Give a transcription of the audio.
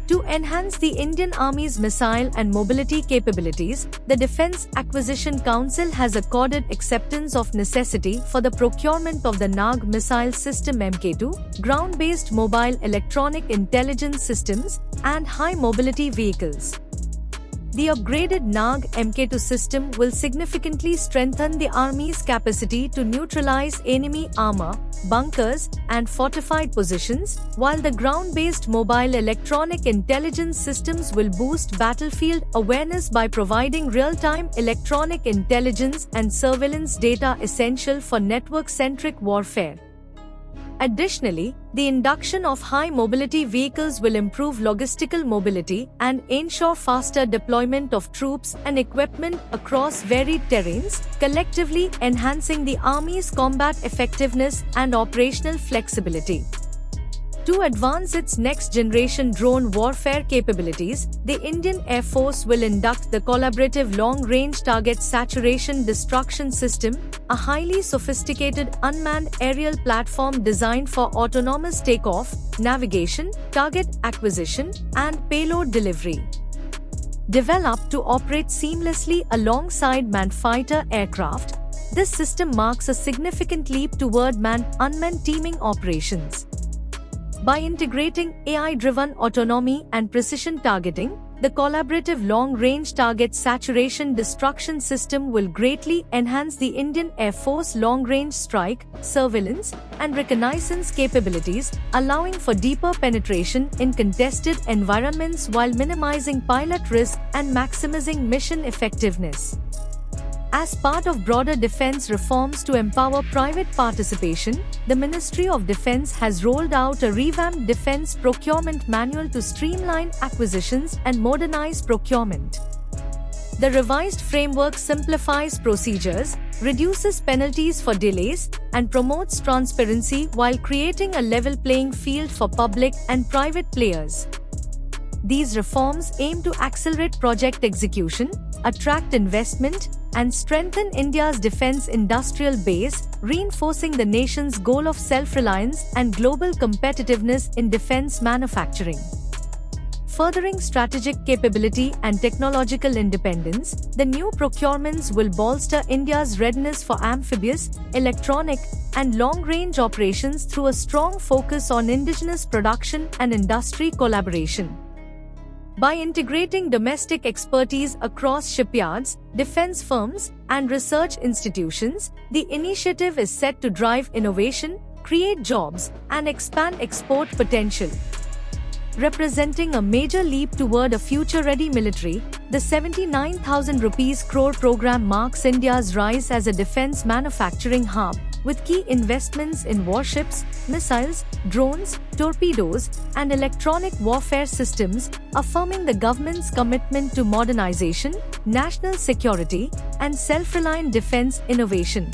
To enhance the Indian Army's missile and mobility capabilities, the Defence Acquisition Council has accorded acceptance of necessity for the procurement of the Nag missile system Mk2, ground-based mobile electronic intelligence systems, and high-mobility vehicles. The upgraded Nag Mk2 system will significantly strengthen the Army's capacity to neutralize enemy armor, bunkers, and fortified positions, while the ground-based mobile electronic intelligence systems will boost battlefield awareness by providing real-time electronic intelligence and surveillance data essential for network-centric warfare. Additionally, the induction of high-mobility vehicles will improve logistical mobility and ensure faster deployment of troops and equipment across varied terrains, collectively enhancing the Army's combat effectiveness and operational flexibility. To advance its next-generation drone warfare capabilities, the Indian Air Force will induct the Collaborative Long-Range Target Saturation Destruction System, a highly sophisticated unmanned aerial platform designed for autonomous takeoff, navigation, target acquisition, and payload delivery. Developed to operate seamlessly alongside manned fighter aircraft, this system marks a significant leap toward manned-unmanned teaming operations. By integrating AI-driven autonomy and precision targeting, the Collaborative Long-Range Target Saturation Destruction System will greatly enhance the Indian Air Force long-range strike, surveillance, and reconnaissance capabilities, allowing for deeper penetration in contested environments while minimizing pilot risk and maximizing mission effectiveness. As part of broader defense reforms to empower private participation, the Ministry of Defense has rolled out a revamped defense procurement manual to streamline acquisitions and modernize procurement. The revised framework simplifies procedures, reduces penalties for delays, and promotes transparency while creating a level playing field for public and private players. These reforms aim to accelerate project execution, attract investment, and strengthen India's defense industrial base, reinforcing the nation's goal of self-reliance and global competitiveness in defense manufacturing. Furthering strategic capability and technological independence, the new procurements will bolster India's readiness for amphibious, electronic, and long-range operations through a strong focus on indigenous production and industry collaboration. By integrating domestic expertise across shipyards, defense firms, and research institutions, the initiative is set to drive innovation, create jobs, and expand export potential. Representing a major leap toward a future-ready military, the 79,000 rupees crore program marks India's rise as a defense manufacturing hub, with key investments in warships, missiles, drones, torpedoes, and electronic warfare systems, affirming the government's commitment to modernization, national security, and self-reliant defense innovation.